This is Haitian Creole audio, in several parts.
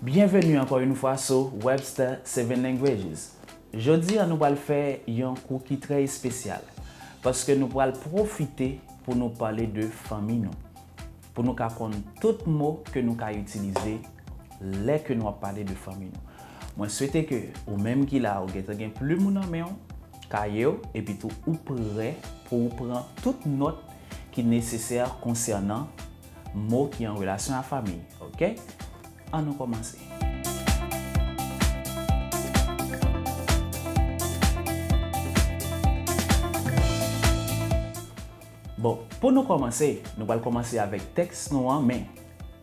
Bienvenue encore une fois sur Webster 7 Languages. Jeudi, nous allons faire un cours qui est très spécial parce que nous allons profiter pour nous parler de famille, pour nous comprendre tout mot que nous allons utiliser dès que nous allons parler de famille. Moi, je souhaite que, ou même qu'il a plus mon nom, cahier et puis tout ou prêt pour prendre toute note qui est nécessaire concernant mots qui en relation à la famille. OK? On nous commencer. Bon, pour nous commencer, nous allons commencer avec texte noir, mais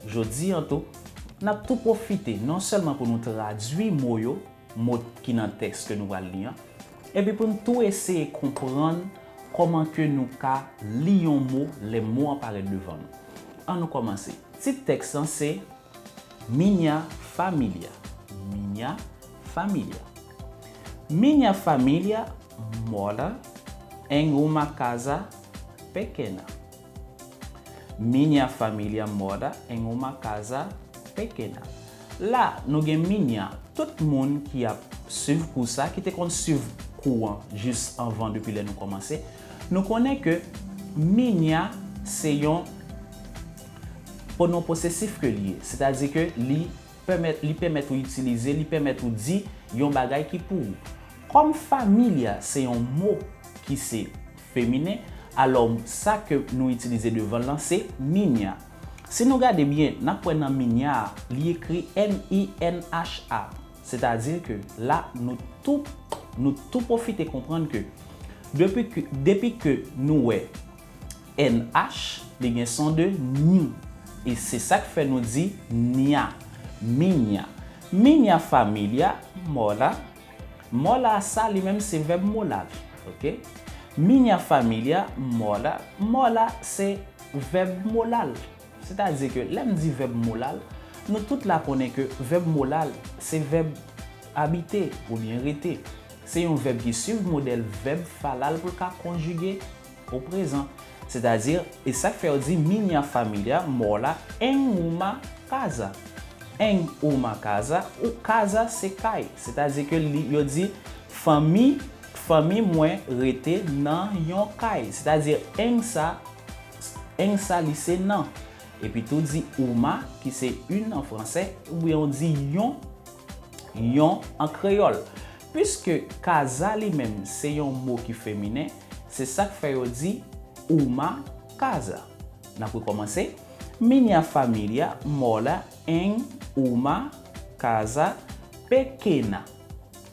je dis en tout, nous avons tout profité non seulement pour nous traduire mots qui dans le texte que nous allons lire, et puis pour nous tout essayer de comprendre comment que nous lisons les mots apparaissent devant nous. On nous commencer. Ce texte c'est minha família. Minha família. Minha família mora em uma casa pequena. Minha família mora em uma casa pequena. Là, nous avons minha. Tout le monde qui a suivi pour ça, qui était suivi courant juste avant depuis que nous commencer, nous connaissons que minha c'est un pronom possessif que lié, c'est-à-dire que li permet d'utiliser, li permet de dire yon bagay qui pour. Comme familia, c'est un mot qui c'est féminin, alors ça que nous utilisons devant là c'est minha. Si nous regardons bien, nous prenons minha, li écrit N-I-N-H-A, c'est-à-dire que là nous tout profiter comprendre que depuis que nous NH, les gens sont de ni. Et c'est ça que fait nous dire nia, minha. Minha família mora. Mora ça lui-même c'est verbe molal. OK? Minha família mora. Mora c'est verbe molal. C'est-à-dire que l'aime dit verbe molal, nous tous là connaissons que verbe molal c'est verbe habiter ou bien rester. C'est un verbe qui suit le modèle verbe falal pour conjuguer au présent. C'est-à-dire, et ça fait dire minha família mora em uma casa. Em uma casa, ou casa c'est caille. C'est-à-dire que il dit famille moi rete dans yon caille. C'est-à-dire en ça c'est non. Et puis tout dit uma qui c'est une en français ou on dit yon en créole. Puisque casa lui-même c'est un mot qui est féminin, c'est ça que fait dire uma casa. Nous allons commencer. Minha família mora em uma casa pequena.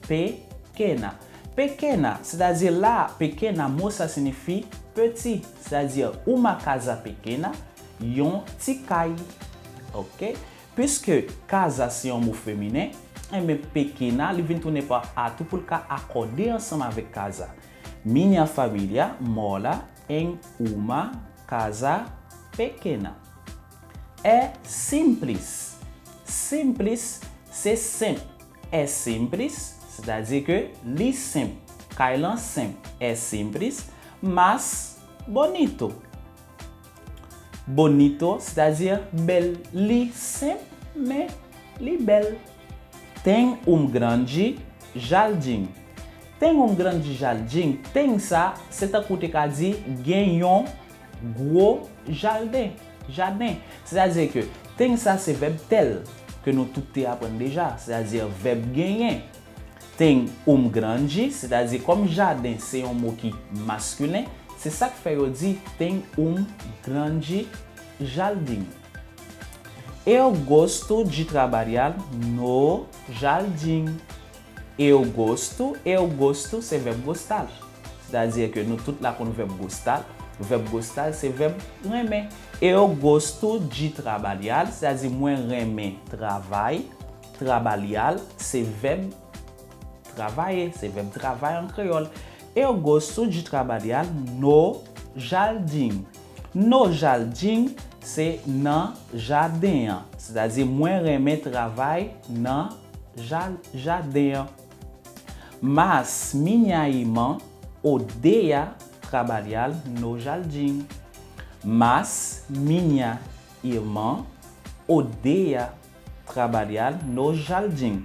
Pequena. Pequena, c'est-à-dire là, pequena, mot ça signifie petit. C'est-à-dire uma casa pequena, yon ti caille. OK? Puisque casa c'est un mot féminin, mais pequena, il vient tourner par à tout pour le cas accorder ensemble avec casa. Minha família mora em uma casa pequena. É simples. Simples, c'est simple. É simples, c'est-à-dire que li simple. Kailan simple. É simples, mas bonito. Bonito, c'est-à-dire belle. Li simple, mais li belle. Tem grande jardim. Tem grande jardim, tem ça, c'est un côté qui dit gagnons gros jardin. C'est-à-dire que tem ça c'est verbe tel que nous tout apprenons déjà, c'est-à-dire verbe gagner. Tem grande, c'est-à-dire comme jardin c'est un mot qui masculin, c'est ça que fait dire tem grande jardim. Eu gosto de trabalhar no jardim. Eu gosto, c'est verbe gostar. C'est-à-dire que nous tous là qu'on verbe gostar. Verbe gostar, c'est verbe aimer. Eu gosto de trabalhar, c'est-à-dire moi aimer travail. Trabalhar, c'est verbe travailler, c'est verbe travail en créole. Eu gosto de trabalhar no jardim. No jardim, c'est dans jardin. C'est-à-dire moi aimer travail dans jardin. Mas minha irmã odeia trabalhar no jardim. Mas minha irmã odeia trabalhar no jardim.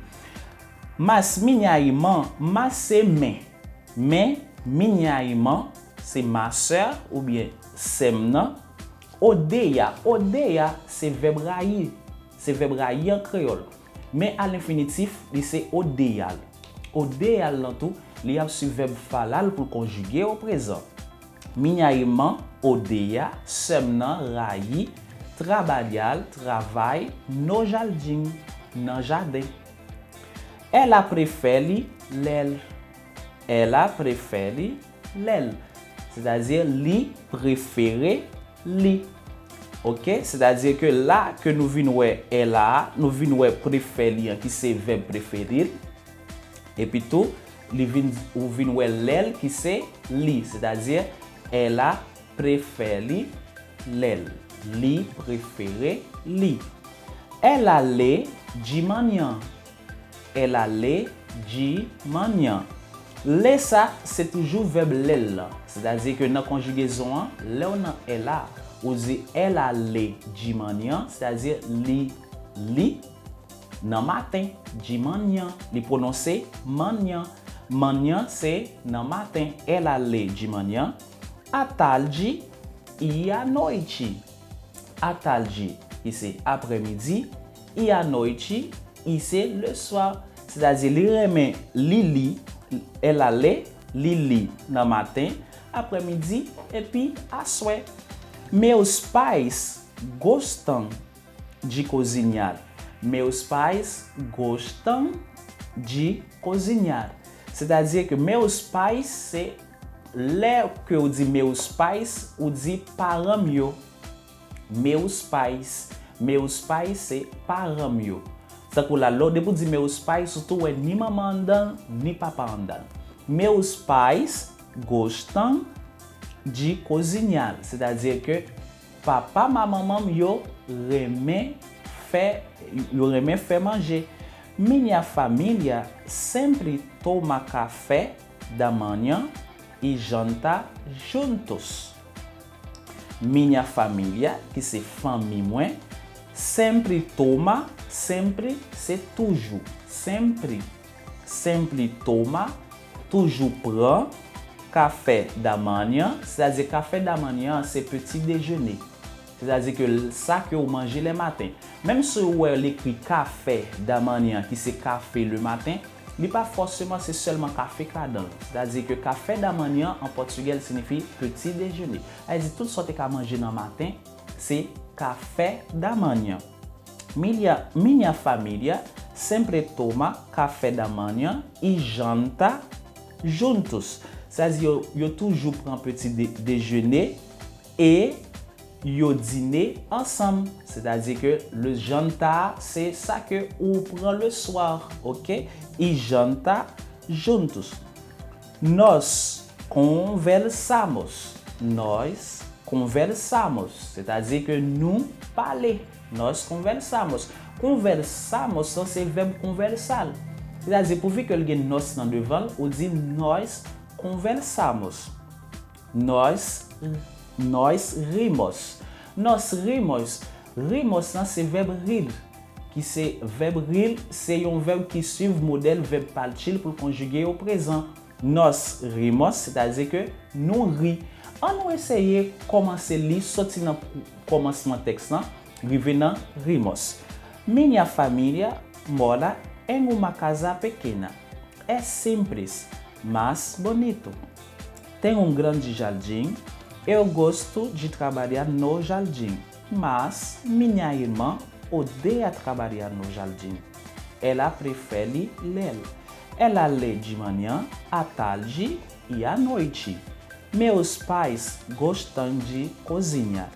Mas minha irmã, mas c'est mais minha irmã, c'est ma sœur ou bien semna. Odeia, c'est verbe railler. C'est verbe railler en créole. Mais à l'infinitif, c'est odeial. Odeial dans tout, il y a ce verbe falal pour conjuguer au présent. Minha irmã odeia, semna railler, trabalhar, travail, no jardim, no jardin. Ela prefere l'elle. Ela prefere l'elle. C'est-à-dire, li préféré, li. Ok? C'est-à-dire que là, que nous venons ela, nous venons préférer, qui c'est verbe préférer. Et puis tout, nous venons l'elle, qui c'est li. C'est-à-dire, ela prefere l'elle. Li préféré, li. Elle allait de manhã. Elle allait de manhã. Le ça, c'est toujours verbe l'elle. C'est-à-dire que dans la conjugaison, là on a elle a. On dit elle allait de manhã, c'est-à-dire li dans matin, de manhã. Li prononcer manhã. Manhã c'est dans matin. Elle allait de manhã. À tarde e à noite. À tarde, c'est après-midi. Et à noite, c'est le soir. C'est-à-dire, li remet Lili, elle allait, Lili dans le matin, après-midi, et puis à soir. Meus pais gostam de cozinhar. Meus pais gostam de cozinhar. C'est-à-dire que meus pais, c'est là que on dit meus pais, on dit parents mieux. Meus pais c'est parents mieux. C'est que là, depuis dire meus pais, surtout ni maman dan, ni papa dan. Meus pais gostam de cozinhar. C'est-à-dire que papa, maman, yo remet faire manger. Minha família sempre toma café da manhã e janta juntos. Minha família, que c'est famille moi, sempre toma, sempre c'est toujours. Sempre toma, toujours prend café da manhã. C'est-à-dire café da manhã, c'est petit déjeuner. C'est-à-dire que ça que vous mangez le matin. Même si vous écrit café da manhã, qui c'est café le matin, il n'est pas forcément c'est seulement café cadran. C'est-à-dire que café da manhã en portugais signifie petit déjeuner. C'est-à-dire tout ce que vous mangez dans le matin, c'est café da manhã. Minha família sempre toma café da manhã e janta juntos. C'est-à-dire yo toujours prend petit déjeuner et yo dîner ensemble. C'est-à-dire que le jantar, c'est ça que on prend le soir, ok? E janta juntos. Nós conversamos. C'est-à-dire que nous parlons. Nós conversamos. Conversamos, c'est le verbe conversar. C'est-à-dire, pourvu que le gain nos dans devant, on dit nós conversamos. Nós rimos. Nós rimos. Rimos, c'est le verbe rir. Qui c'est verbe rire, c'est un verbe qui suit le modèle verbe partir pour conjuguer au présent. Nós rimos, c'est-à-dire que nous rit. On va essayer de commencer à lire, sortir dans le commencement texte, revenant rimos. Minha família mora em uma casa pequena. É simples, mas bonito. Tem grande jardim. Eu gosto de trabalhar no jardim, mas minha irmã odeia trabalhar no jardim. Ela prefere ler. Ela lê de manhã, à tarde e à noite. Meus pais gostam de cozinhar.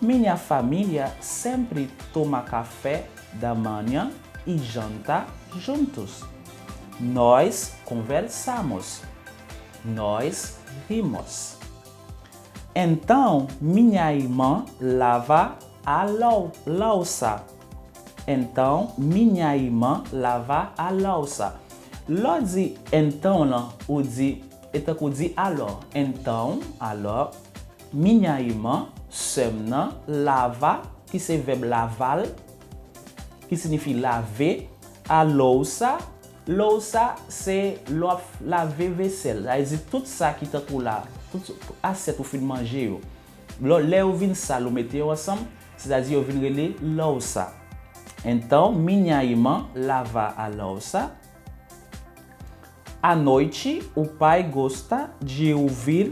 Minha família sempre toma café da manhã e janta juntos. Nós conversamos. Nós rimos. Então, minha irmã lava a louça. Então, minha irmã lava a louça. Lá dit então, là, ou dit, alors. Então, alors, minha irmã semna lava, qui c'est verbe laval, qui signifie laver. À lousa, c'est laver vaisselle. C'est tout ça qui est pour là, tout assiette ou fin manger. Là où vient ça, vous mettez ensemble, c'est-à-dire vous venez lousa. Então, minha irmã lava a louça. À noite, o pai gosta de ouvir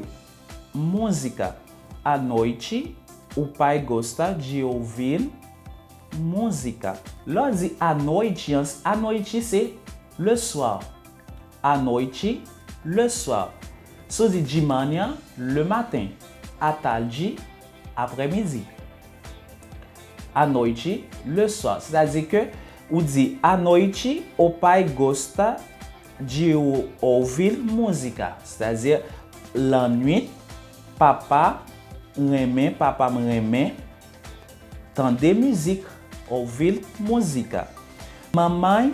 música. À noite, o pai gosta de ouvir música. Là, dit à noite, c'est le soir. À noite, le soir. So dit de manhã, le matin. À tarde, après-midi. À noite, le soir. C'est-à-dire que, ou dit à noite, o pai gosta de ouvir música. C'est-à-dire, la nuit, papa me remet tendre musique, ouvir música. Mamãe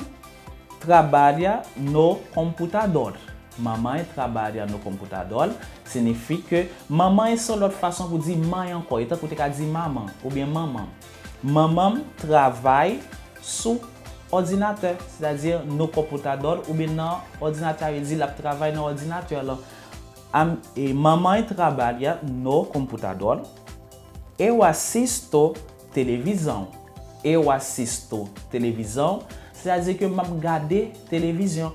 trabalha no computador. Mamãe trabalha no computador signifie que maman est l'autre façon pour dire mãe encore. Et tant que tu as dit maman ou bien maman. Maman travaille sur ordinateur, c'est-à-dire no computador ou bien no ordinateur. Il dit la travaille no ordinateur. E maman trabalha no computador. Eu assisto televisão. Eu assisto televisão, c'est-à-dire que je regarde télévision.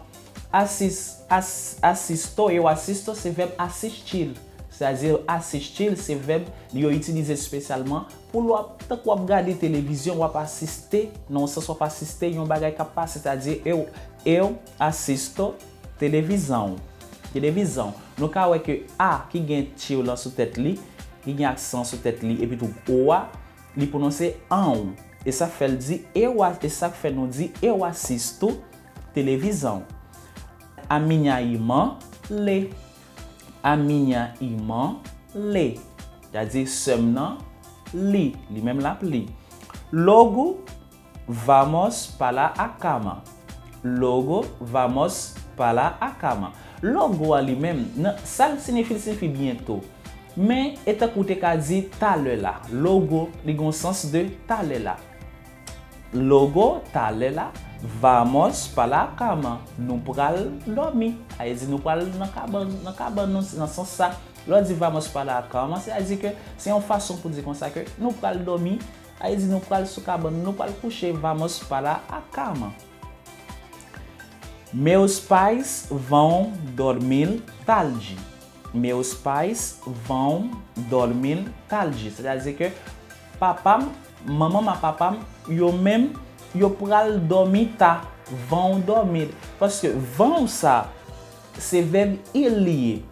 Assisto, eu assisto, c'est verbe assistir. C'est-à-dire assistir, c'est verbe utilisé spécialement pour regarder télévision ou assister. Non, ça soit pas assister, yon bagay qui passe, c'est-à-dire eu assisto télévision. Télévision. Nous avons que A qui gagne tio là sous tête li, qui gagne accent sous tête li et puis tout oa, li prononcer en. Et ça fait dire et ça fait nous dire eu assisto télévision. A minha irmã lê. A minha irmã lê. C'est-à-dire semna li, li même la pli. Logo vamos para a cama. Logo vamos para a cama. Logo a lui-même, ça signifie bientôt. Mais étant côté qu'a dit tale là. Logo, il a un sens de tale là. Logo tale là. Vamos para a cama. Nous pral dormir. Aí dit nous pral dans cabane dans sens ça. Là dit vamos para a cama, c'est-à-dire que c'est une façon pour dire comme ça que nous pral dormir. Aí dit nous pral sous cabane, nous pral coucher, vamos para a cama. Meus pais vão dormir tarde. Meus pais vão dormir tarde. C'est-à-dire que papa, maman, papa, yo pral dormir tard. Vão dormir. Parce que vão ça, c'est verbe irlié.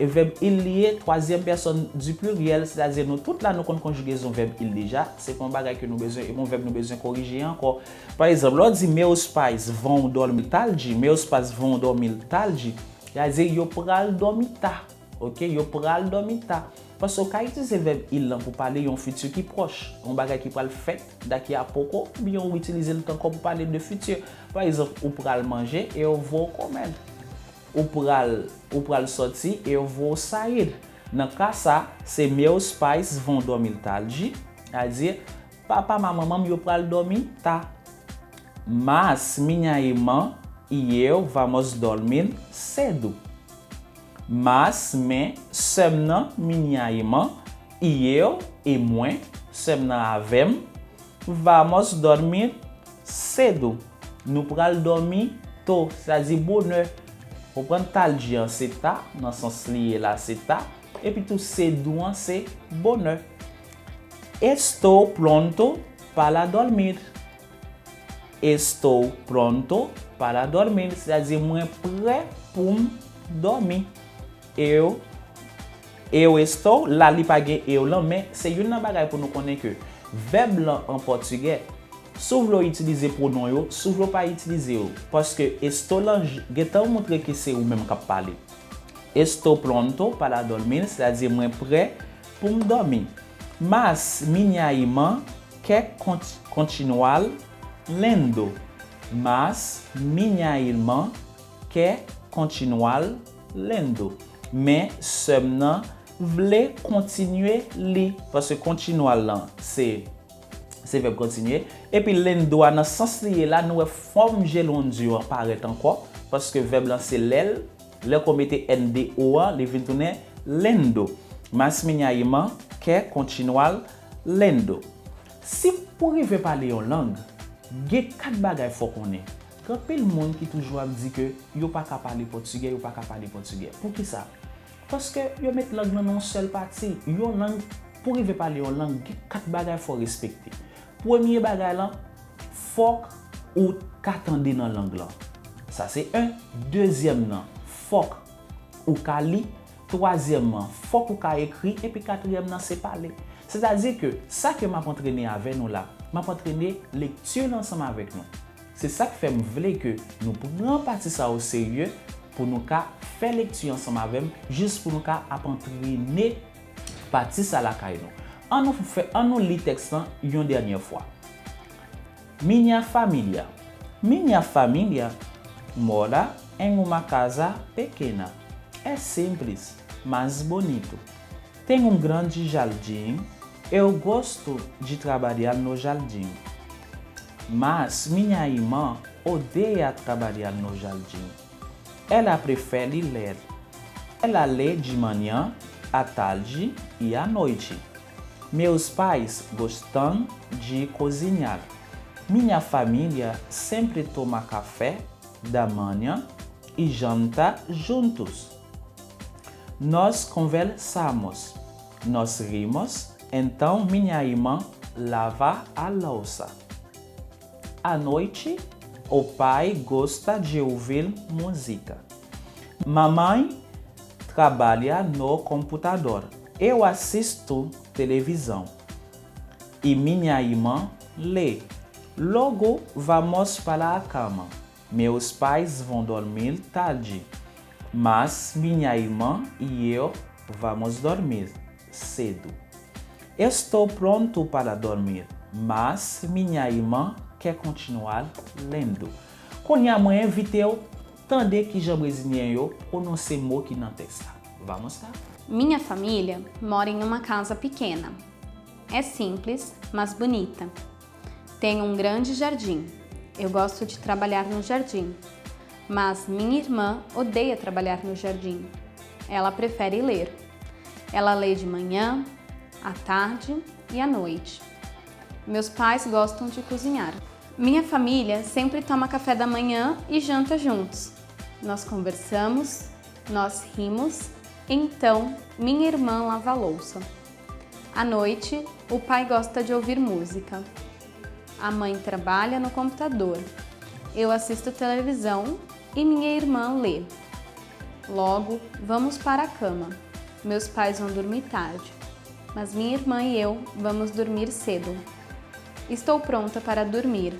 Et verbe irlié, troisième personne du pluriel, c'est-à-dire nous toute là nous conjugaison verbe il déjà, c'est un bagage que nous besoin et mon verbe nous besoin corriger encore. Par exemple, l'on dit meus pais vão dormir tarde, meus pais vão dormir tarde, c'est-à-dire yo pral dormir tard. OK, yo pral dormir tard. Parce que quand utiliser verbe il pour parler d'un futur qui proche, un bagage qui pral fait daqui a pouco, bien on utiliser le temps pour parler de futur. Par exemple, ou pral manger et on va commettre. Ou pral sortir e eu vou sair. Dans cas ça, c'est meus pais vão dormir tarde, c'est-à-dire papa, mamãe, eu pral dormir tard. Mas minha irmã e eu vamos dormir cedo. Mas semna minha irmã e eu e moi, semna avem, vamos dormir cedo. Nous pral dormir tôt, c'est-à-dire bonheur. Pour prendre tarde, c'est ta, dans le sens lié là, c'est ta, et puis tout cedo, c'est bonheur. Estou pronto para dormir. Estou pronto para dormir, c'est-à-dire moi prêt pour dormir. Eu estou, là li pa gen eu là, mais c'est une bagay pour nous connaître que verbe là en portugais, sauf vous utiliser pronom yo, sauf vous pas utiliser yo parce que estou là getan montrer que c'est ou même qui parler. Estou pronto para dormir, c'est-à-dire moi prêt pour me dormir. Mas minha irmã quer continuar lendo. Mas minha irmã quer continuar lendo. Mais semna vle continuer li parce que continuer là c'est c'est verbe continuer. Et puis lendo dans sens lié là nous forme gerundio apparaît encore parce que verbe là c'est l'el, là qu'on mettait ndo les vient tourner lendo. Mas minyaïman que continual lendo. Si pour arriver parler en langue, il y a 4 bagages faut connaître. Quand le monde qui toujours dit que yo pas capable parler portugais, yo pas capable parler portugais. Pour qui ça? Parce que yo met langue dans une seule partie. Yo langue pour arriver parler en langue, il y a 4 bagages faut respecter. Premier bagage là, faut ou qu'attendre dans langue là. Ça c'est un. Deuxièmement, faut ou ka li. Troisièmement, faut ou ka écrit et puis quatrièmement, c'est parler. C'est-à-dire que ça que m'a entraîné avec nous là, m'a entraîné lecture ensemble avec nous. C'est ça qui fait me vouloir que nous prenons partie ça au sérieux pour nous faire lecture ensemble avec nous, juste pour nous entraîner partie ça la caille nous. On nous lit texte une dernière fois. Minha família mora em uma casa pequena. É simples, mas bonito. Tem grande jardim. Eu gosto de trabalhar no jardim. Mas minha irmã odeia trabalhar no jardim. Ela prefere ler. Ela lê de manhã, à tarde e à noite. Meus pais gostam de cozinhar. Minha família sempre toma café da manhã e janta juntos. Nós conversamos, nós rimos, então minha irmã lava a louça. À noite, o pai gosta de ouvir música. Mamãe trabalha no computador. Eu assisto televisão. E minha irmã lê. Logo vamos para a cama. Meus pais vão dormir tarde. Mas minha irmã e eu vamos dormir cedo. Estou pronto para dormir, mas minha irmã quer continuar lendo. Quando a mãe inviteu, tande que já brasileiro pronuncie mot que não texta. Vamos lá? Minha família mora em uma casa pequena. É simples, mas bonita. Tem grande jardim. Eu gosto de trabalhar no jardim. Mas minha irmã odeia trabalhar no jardim. Ela prefere ler. Ela lê de manhã, à tarde e à noite. Meus pais gostam de cozinhar. Minha família sempre toma café da manhã e janta juntos. Nós conversamos, nós rimos, então minha irmã lava a louça. À noite, o pai gosta de ouvir música. A mãe trabalha no computador. Eu assisto televisão e minha irmã lê. Logo, vamos para a cama. Meus pais vão dormir tarde, mas minha irmã e eu vamos dormir cedo. Estou pronta para dormir,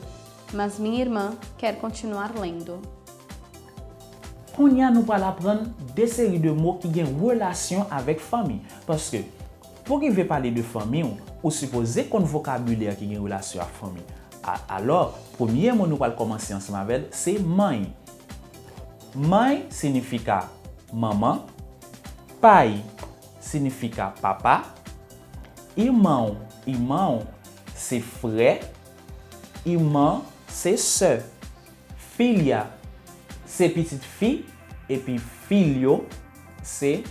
mas minha irmã quer continuar lendo. On y a nous pas apprendre des séries de mots qui ont relation avec famille parce que pour qu'il veut parler de famille, on suppose qu'on vocabulaire qui a relation avec famille. Alors, premier mot nous allons commencer ensemble avec c'est mãe. Mãe signifie maman, pai signifie papa, irmão c'est frère, irmã c'est sœur, filha c'est petite fille et puis filho c'est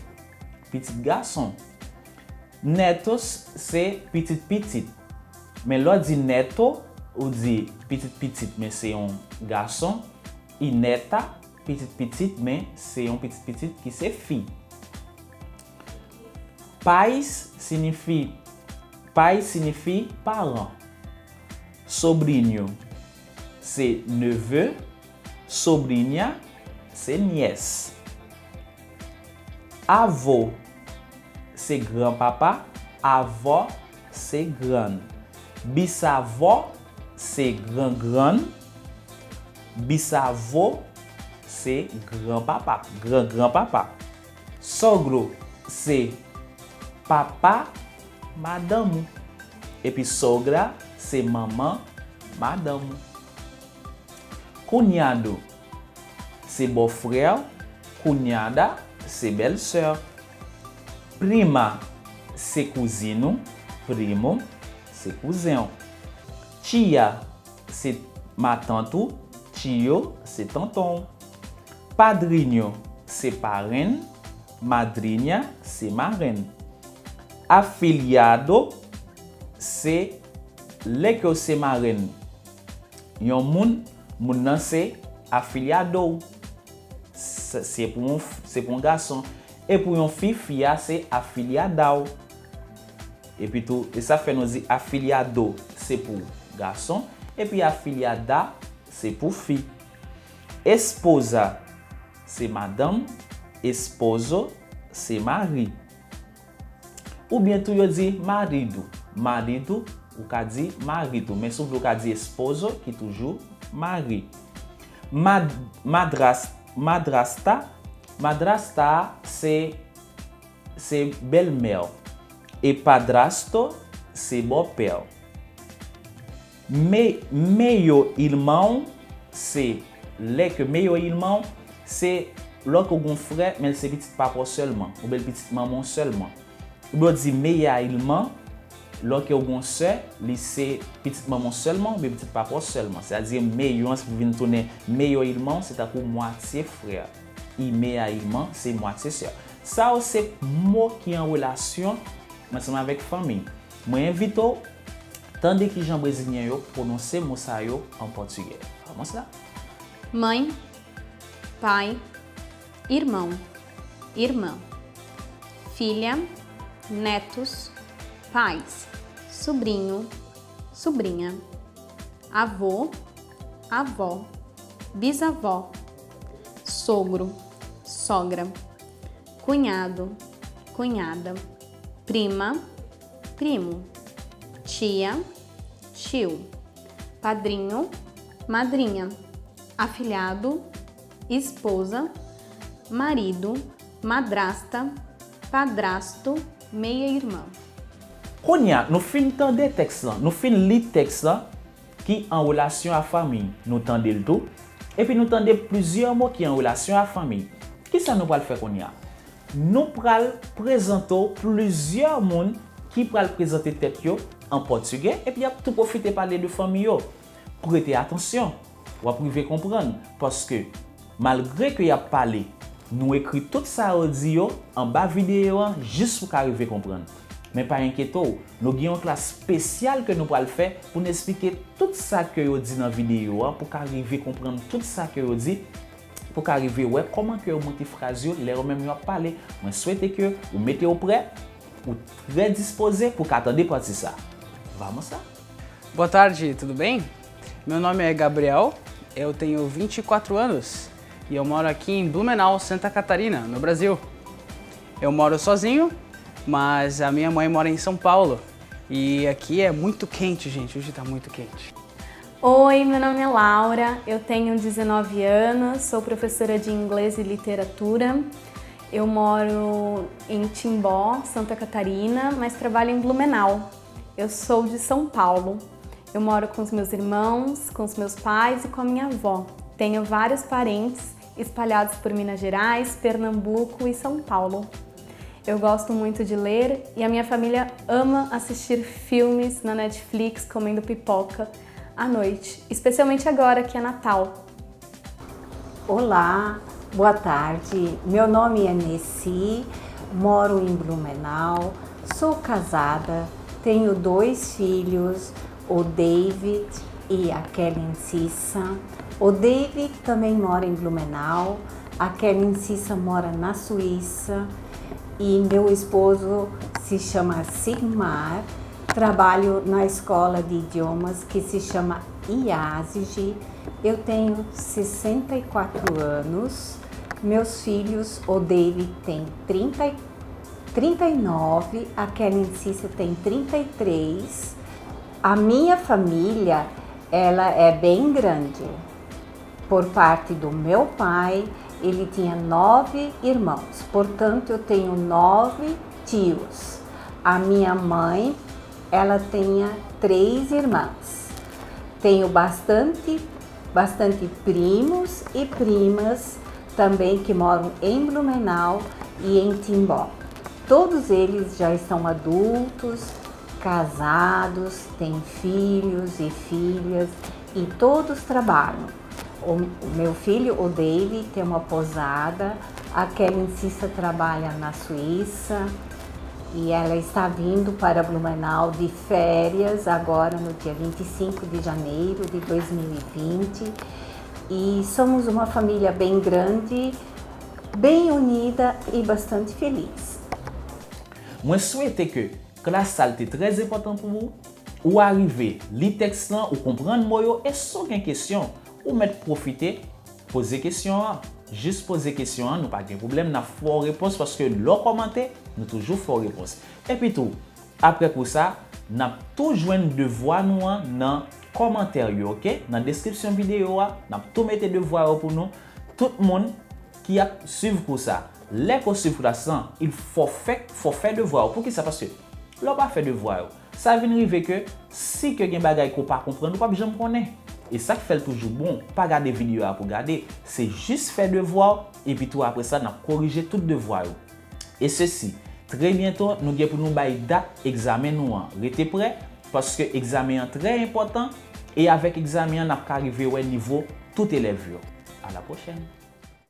petit garçon. Netos c'est petite. Mais l'on dit neto ou dit petite mais c'est un garçon, et neta petite mais c'est un petite qui c'est fille. Pais signifie parent. Sobrinho c'est neveu, sobrinha c'est nièce. Avô c'est grand-papa, avó c'est grande. Bisavó c'est grand-grande. Bisavô c'est grand-papa, grand-grand-papa. Sogro c'est papa, madame. Et puis sogra c'est maman, madame. Cunhado c'est beau-frère, cunhada c'est belle-sœur. Prima c'est cousino, primo c'est cousin. Tia, c'est ma tante. Tio, c'est tonton. Padrinho, c'est parrain. Madrinha, c'est marraine. Afiliado, c'est les que c'est marraine. Yon moun nan c'est afiliado. C'est pour un garçon. Et pour une fille, fille c'est afiliado. Et puis tout, et ça fait nous dire afiliado, c'est pour garçon. Et puis afiliada, c'est pour fille. Esposa, c'est madame. Esposo, c'est mari. Ou bien tout yo dit marido. Marido, ou ka dit marido. Mais sauf ou ka dit esposo, qui toujours mari. Madrasta, c'est belle-mère. Et padrasto, c'est beau-père. Meio irmão, c'est meio irmão, c'est lorsque vous avez un frère, mais c'est petit papa seulement, ou bien petit maman seulement. Ou bien dire meilleur irmão, lorsque vous avez une soeur, c'est petit maman seulement, ou bien petit papa seulement. C'est-à-dire meilleur, si vous venez tourner meilleur irmão, c'est à dire moitié frère. Et meilleur irmão, c'est moitié sœur. Ça, c'est mot qui est en relation ensemble avec famille. Moi, invite tandis que Jean Brésilien yo prononcer mot ça yo en portugais. Vamos lá? Mãe, pai, irmão, irmã, filha, netos, pais, sobrinho, sobrinha, avô, avó, bisavó, sogro, sogra, cunhado, cunhada, prima, primo, tia, tio, padrinho, madrinha, afilhado, esposa, marido, madrasta, padrasto, meia-irmã. Konya, nous fin tande texte là, nous fin li texte là qui en relation à famille. Nous tende le tout et puis nous tende plusieurs mots qui en relation à famille. Qui ça nous va le faire konya? Nous pral présenter plusieurs monde qui pral présenter tête yo en portugais et puis a tout profiter parler de famille yo. Prêtez attention, ou priver comprendre parce que malgré que y a parlé, nous écrit tout ça audio en bas vidéo juste pour arriver comprendre. Mais pas inquiétez-vous, nous avons une classe spéciale que nous allons faire pour nous expliquer tout ça que vous dit dans la vidéo pour arriver comprendre tout ça que vous dit pour arriver ouais comment que vous montez phrase les même yo parler. Moi souhaite que vous mettez au prêt ou très disposé pour qu'attendre partir ça. Vamos lá. Boa tarde, tudo bem? Meu nome é Gabriel, eu tenho 24 anos e eu moro aqui em Blumenau, Santa Catarina, no Brasil. Eu moro sozinho, mas a minha mãe mora em São Paulo e aqui é muito quente, gente, hoje tá muito quente. Oi, meu nome é Laura, eu tenho 19 anos, sou professora de inglês e literatura. Eu moro em Timbó, Santa Catarina, mas trabalho em Blumenau. Eu sou de São Paulo. Eu moro com os meus irmãos, com os meus pais e com a minha avó. Tenho vários parentes espalhados por Minas Gerais, Pernambuco e São Paulo. Eu gosto muito de ler e a minha família ama assistir filmes na Netflix comendo pipoca à noite, especialmente agora que é Natal. Olá, boa tarde. Meu nome é Nessi, moro em Blumenau, sou casada, tenho 2 filhos, o David e a Kellen Cissa. O David também mora em Blumenau, a Kellen Cissa mora na Suíça e meu esposo se chama Sigmar. Trabalho na escola de idiomas que se chama IASIG. Eu tenho 64 anos. Meus filhos, o David tem 39, a Kellen Cissa tem 33. A minha família, ela é bem grande. Por parte do meu pai, ele tinha 9 irmãos. Portanto, eu tenho 9 tios. A minha mãe, ela tinha 3 irmãs. Tenho bastante primos e primas também que moram em Blumenau e em Timbó. Todos eles já estão adultos casados, têm filhos e filhas e todos trabalham. O meu filho, o David, tem uma posada, a Kellen Cissa trabalha na Suíça e ela está vindo para Blumenau de férias agora no dia 25 de janeiro de 2020 e somos uma família bem grande, bem unida e bastante feliz. Moi souhaite que classe ça était très important pour vous. Ou arriver, lire texte ou comprendre moyo et sans une question, ou mettre profiter, poser question, juste poser question, nous pas de problème, n'a fort réponse parce que le commenter, nous toujours fort réponse. Et puis tout, après pour ça, n'a toujours un devoir nous dans commentaire, OK? Dans description vidéo, n'a tout mettre devoir pour nous. Tout le monde qui a suivi pour ça, les qu'on suivre pour ça, il faut faire devoir. Pour qui ça? Parce que l'on pas fait devoir. Ça vient arriver que si que gen bagay qu'on pas comprendre, ou pas jamais connaître. Et ça fait toujours bon, pas garder vidéo pour garder, c'est juste faire devoir et puis tout après ça, n'a corriger tout devoir. Et ceci, très bientôt, nous allons pour nous bailler date examen nous. Restez prêts parce que examen est très important et avec examen, on a arrivé au niveau tout élève. À la prochaine.